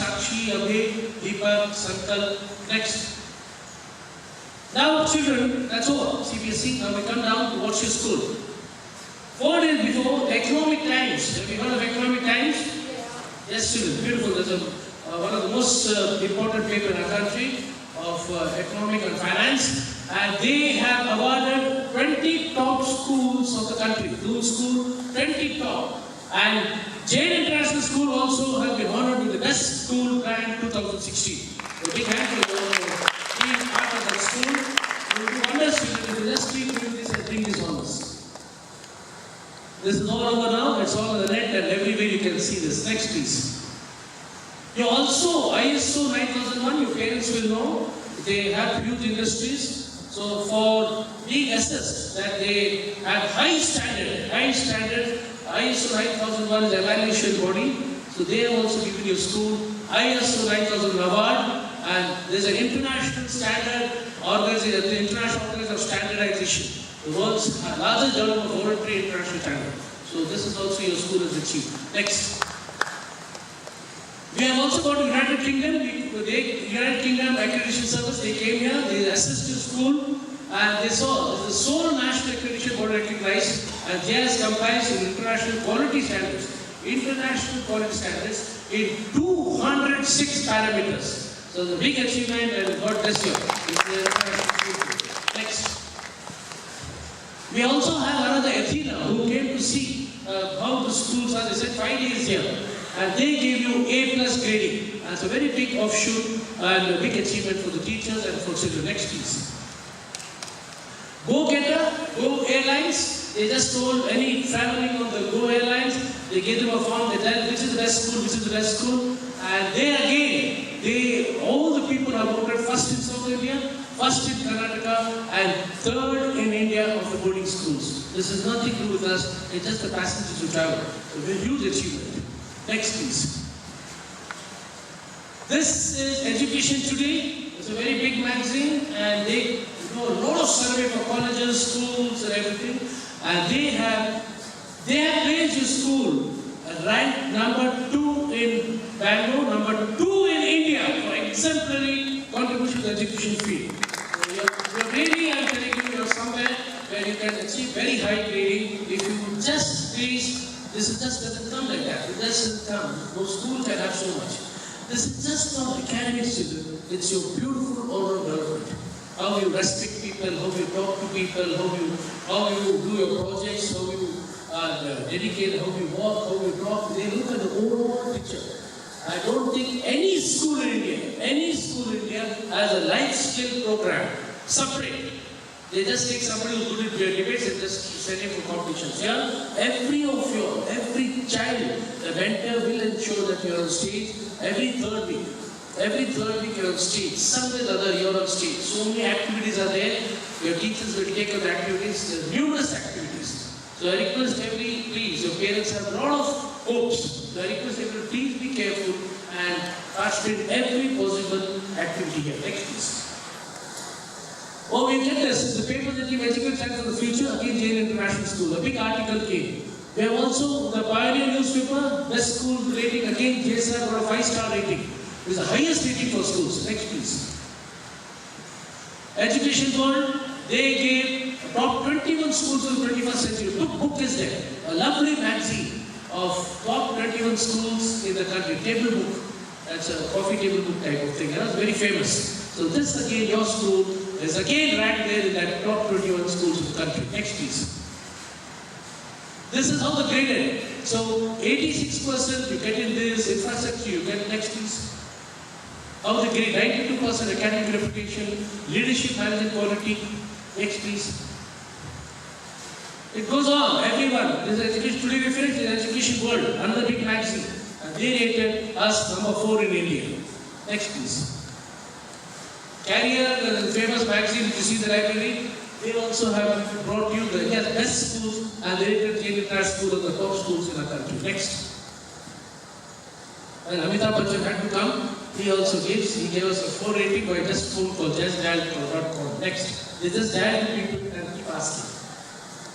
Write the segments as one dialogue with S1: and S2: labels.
S1: Sakshi, Abhay, Deepak, Sankalp. Next. Now children, that's all. CBSE, now we come down to what's your school. 4 days before, Economic Times. Have you heard of Economic Times? Yes, children, beautiful. There's one of the most important paper in our country of economic and finance. And they have awarded 20 top schools of the country. Doon School, 20 top. And Jain International School also has been honored with the best school rank 2016. So big hand for being part of that school. You do wonders if you just keep doing this and bring these honors. This is all over now. It's all on the net and everywhere you can see this. Next please. You also, ISO 9001, your parents will know, they have huge industries. So for being assessed that they have high standard, ISO 9001 is evaluation body. So they have also given your school ISO 9000 award, and there's an international standard organization, the International Organization of Standardization, the world's largest journal of voluntary international standard. So this is also your school has achieved. Next. We have also got the United Kingdom. United Kingdom Accreditation Service, they came here, they assessed your school, and they saw the sole national accreditation board recognized, and JS complies with international quality standards. International quality standards in 206 parameters. So the big achievement, and God bless you. Next. We also have another Athena who came to see how the schools are. They said 5 days here. And they gave you A+ grading. And it's a very big offshoot and a big achievement for the teachers and for children. Next please. Go Getter, Go Airlines. They just told any traveling on the Go Airlines, they gave them a form, they tell which is the best school, which is the best school. And they again, all the people are voted first in South India, first in Karnataka, and third in India of the boarding schools. This has nothing to do with us, it's just the passengers who travel. So a huge achievement. Next please. This is Education Today. It's a very big magazine, and they do a lot of survey for colleges, schools and everything. And they have placed your school ranked number 2 in Bangalore, number 2 in India for exemplary contribution to the education field. So you're really, I'm telling you, you're somewhere where you can achieve very high grading if you just please. This just doesn't come like that. It just doesn't come. No school can have so much. This is just not academic children. It's your beautiful oral development. How you respect people, how you talk to people, how you do your projects, how you dedicate, how you walk, how you talk. They look at the overall picture. I don't think any school in India has a life skill program separate. They just take somebody who's good at debates and just send him for competitions. Yeah? Every child, the mentor will ensure that you're on stage every third week. Every third week you're on stage. Somewhere or other you're on stage. So many activities are there. Your teachers will take up the activities. There's numerous activities. So I request please, your parents have a lot of hopes. So I request everyone, please be careful and participate in every possible activity here. Next please. Oh, we get this. The paper that you educate child for the future, again Jain International School. A big article came. We have also the Pioneer newspaper, best school rating, again JSR got a 5-star rating. It is the highest rating for schools. Next please. Education World, they gave top 21 schools of the 21st century. Book is there. A lovely magazine of top 21 schools in the country. Table book. That's a coffee table book type of thing. It's very famous. So this again, your school is again ranked there in that top 21 schools of the country. Next please. This is how the graded. So 86% you get in this infrastructure, you get next please. How the grade, 92% academic reputation, leadership, management quality. Next please. It goes on, everyone. This is Education Today we finished, this is Education World, another big magazine. And they rated us number 4 in India. Next please. Carrier, the famous magazine, if you see the library, they also have brought you the best schools and they rated Jain International School of the top schools in our country. Next. And Amitabh Bachchan had to come. He also gives. He gave us a 4 rating by just phone call, justdial.com. Next. They just dial the people and keep asking.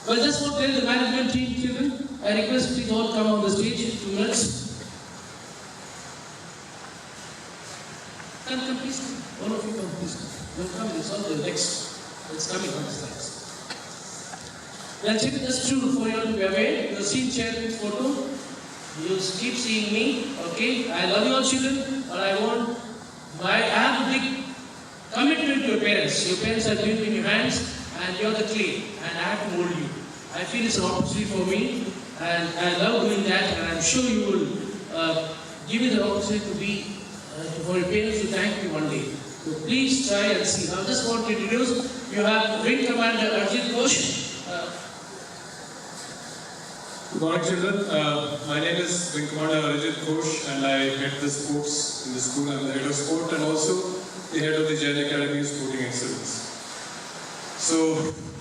S1: Well, just want to tell the management team, children, I request please all come on the stage, 2 minutes. Come, please come. All of you come, please come. Don't come, it's all the next. It's coming on the slides. Well, children, that's true for you all to be aware. You've seen Chairman's photo. You keep seeing me, okay? I love you all, children, but I have a big commitment to your parents. Your parents are giving me in your hands, and you're the clay, and I have to mold you. I feel it's an opportunity for me, and I love doing that, and I'm sure you will give me the opportunity to be, for your parents to thank me one day. So please try and see. Now, I just want to introduce, you have Wing Commander Arjit Ghosh.
S2: Good morning, children. My name is Wing Commander Arjit Ghosh, and I head the sports in the school. I'm the head of sport and also the head of the Jain Academy of Sporting Excellence. So,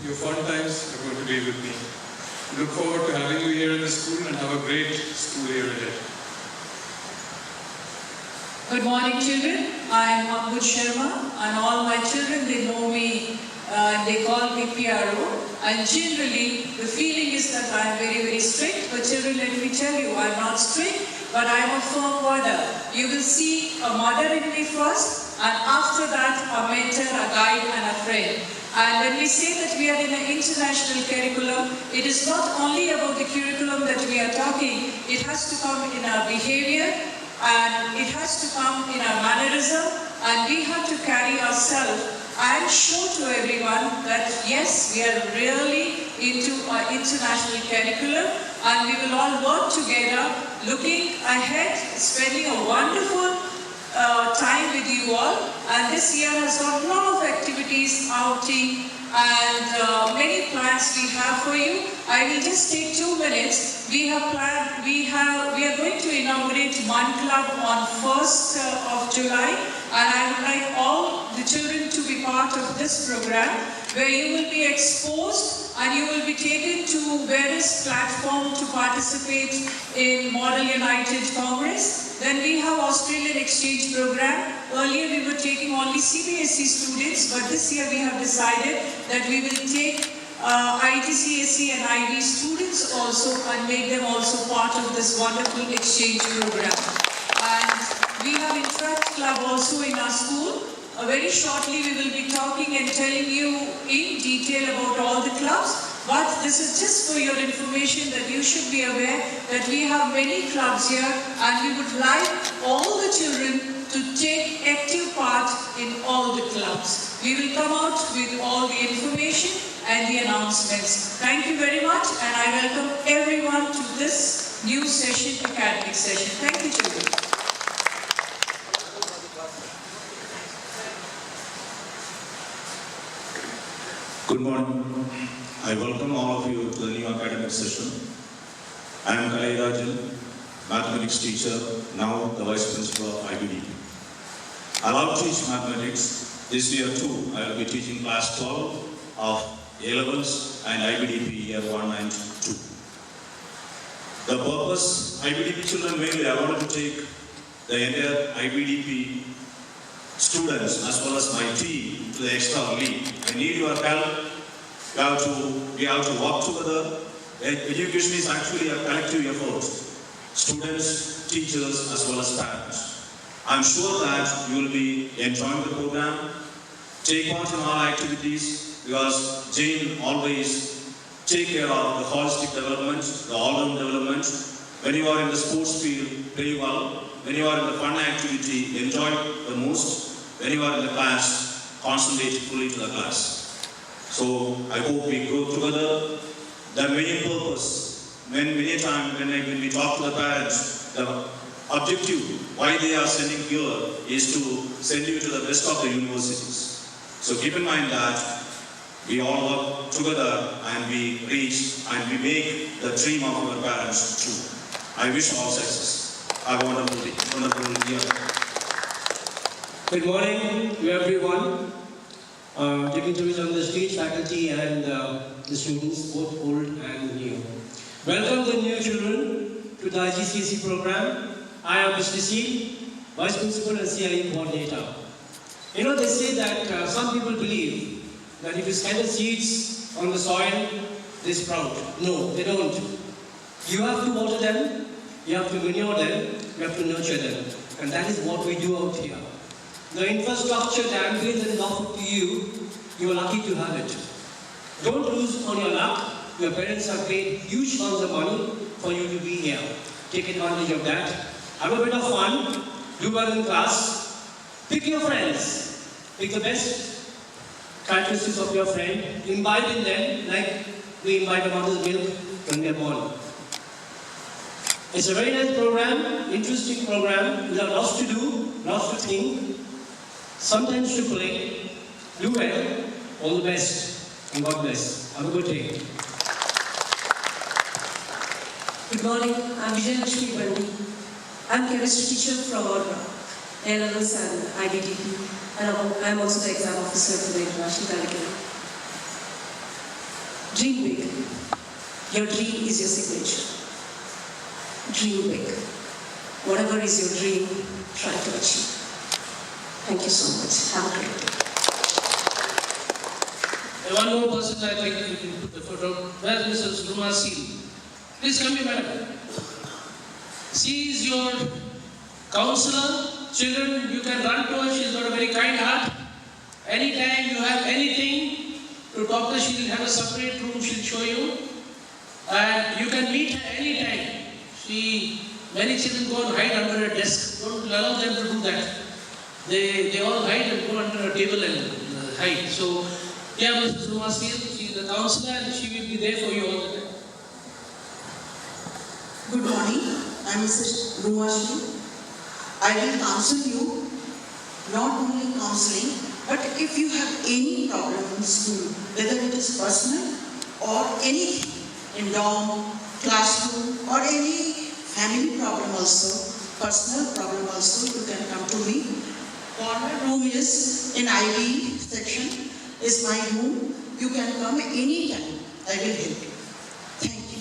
S2: your fun times are going to be with me. Look forward to having you here in the school and have a great school year ahead.
S3: Good morning, children. I am Ambud Sharma, and all my children, they know me, they call me PRO. And generally, the feeling is that I am very, very strict. But children, let me tell you, I am not strict, but I am a firm mother. You will see a mother in me first, and after that, a mentor, a guide, and a friend. And when we say that we are in an international curriculum, it is not only about the curriculum that we are talking. It has to come in our behavior, and it has to come in our mannerism, and we have to carry ourselves and show to everyone that yes, we are really into our international curriculum, and we will all work together, looking ahead, spending a wonderful time with you all. And this year has got a lot of activities, outing, and many plans we have for you. I will just take 2 minutes. We are going to inaugurate One Club on 1st of July, and I would like all the children to be part of this program, where you will be exposed and you will be taken to various platforms to participate in Model United Congress. Then we have Australian exchange program. Earlier we were taking only CBSE students, but this year we have decided that we will take ITCSE and IB students also and make them also part of this wonderful exchange program. And we have Interact Club also in our school. Very shortly we will be talking and telling you in detail about all the clubs. But this is just for your information that you should be aware that we have many clubs here, and we would like all the children to take active part in all the clubs. We will come out with all the information and the announcements. Thank you very much, and I welcome everyone to this new session, academic session. Thank you, children.
S4: Good morning. I welcome all of you to the new academic session. I am Kalai Rajan, mathematics teacher, now the Vice Principal of IBDP. I love to teach mathematics. This year too, I will be teaching class 12 of A-levels and IBDP year 1 and 2. The purpose, IBDP children mainly, I wanted to take the entire IBDP students as well as my team to the extra league. I need your help. We have to work together. Education is actually a collective effort. Students, teachers, as well as parents. I'm sure that you will be enjoying the program. Take part in all activities, because Jain always take care of the holistic development, the all-round development. When you are in the sports field, play well. When you are in the fun activity, enjoy the most. When you are in the class, concentrate fully to the class. So I hope we grow together. The main purpose, many times when we talk to the parents, the objective why they are sending here is to send you to the best of the universities. So keep in mind that we all work together and we reach and we make the dream of our parents true. I wish all success. Have a wonderful year.
S5: Good morning to everyone. Dignitaries on the stage, faculty and the students, both old and new. Welcome the new children to the IGCSE program. I am Mr. C, Vice Principal and CIE Coordinator. You know, they say that some people believe that if you scatter seeds on the soil, they sprout. No, they don't. You have to water them, you have to manure them, you have to nurture them. And that is what we do out here. the infrastructure, the ambience that is offered to you, you are lucky to have it. Don't lose on your luck. Your parents have paid huge amounts of money for you to be here. Take advantage of that. Have a bit of fun. Do well in class. Pick your friends. Pick the best characteristics of your friend. Imbibe in them like we imbibe a mother's milk when we are born. It's a very nice program, interesting program. You have lots to do, lots to think, sometimes to play. Do well. All the best. And God bless. Have a good day.
S6: Good morning, I'm Vijayalakshmi Bandi. I'm chemistry teacher from A-levels and IDDP, and I'm also the exam officer for the international curriculum. Dream big. Your dream is your signature. Dream big. Whatever is your dream, try to achieve. Thank you so much. Have a great day.
S1: One more person I think you can put the photo. Where's Mrs. Ruma Seal? Please come here, madam. She is your counselor. Children, you can run to her. She's got a very kind heart. Anytime you have anything to talk to her, she will have a separate room. She'll show you. And you can meet her anytime. Many children go and hide under a desk. Don't allow them to do that. They all hide and go under a table and hide. So, yeah, Mrs. Ruma Seal, she is the counselor and she will be there for you all the time.
S7: Good morning, I am Mrs. Rumashri. I will counsel you, not only counseling, but if you have any problem in school, whether it is personal or anything, in dorm, classroom, or any family problem also, personal problem also, you can come to me. Corner room is in IB section, is my room. You can come anytime, I will help you. Thank you.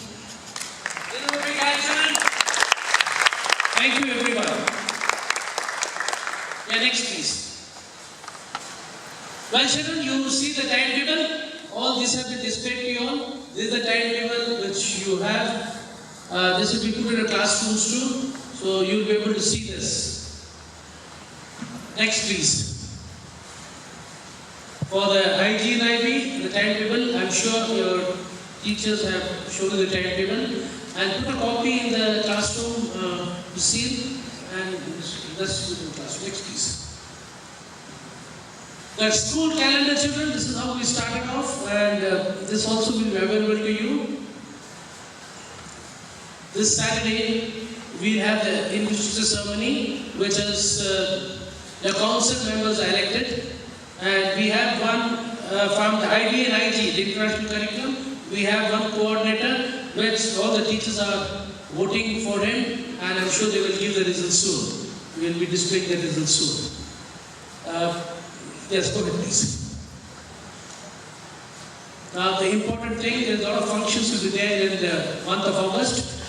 S1: Thank you, everyone. Yeah, next, please. Well, children, you see the timetable. All this have been displayed to you all. This is the timetable which you have. This will be put in the classrooms too, so you'll be able to see this. Next, please. For the hygiene IB, the timetable, I'm sure your teachers have shown you the timetable. And put a copy in the classroom to seal, and that's in the class. Next, please. The school calendar, children, this is how we started off, and this also will be available to you. This Saturday, we have the investiture ceremony, which is the council members are elected, and we have one from the IB and IG, the international curriculum. We have one coordinator, which all the teachers are voting for him, and I'm sure they will give the results soon. We will be displaying the results soon. Yes, go ahead, please. Now, the important thing is a lot of functions will be there in the month of August.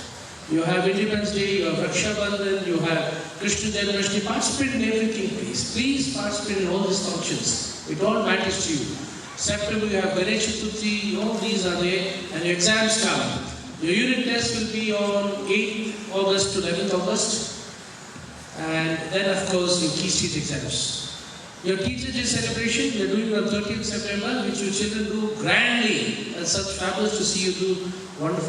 S1: You have Independence Day, you have Raksha Bandhan, you have Krishna Janmashtami. Participate in everything, please. Please participate in all these functions. It all matters to you. September, you have Ganesh Chaturthi, all these are there, and your exams come. Your unit test will be on 8th August to 11th August, and then, of course, your key stage exams. Your Teacher Day celebration, we are doing on 13th September, which your children do grandly, and such fabulous to see you do wonderful.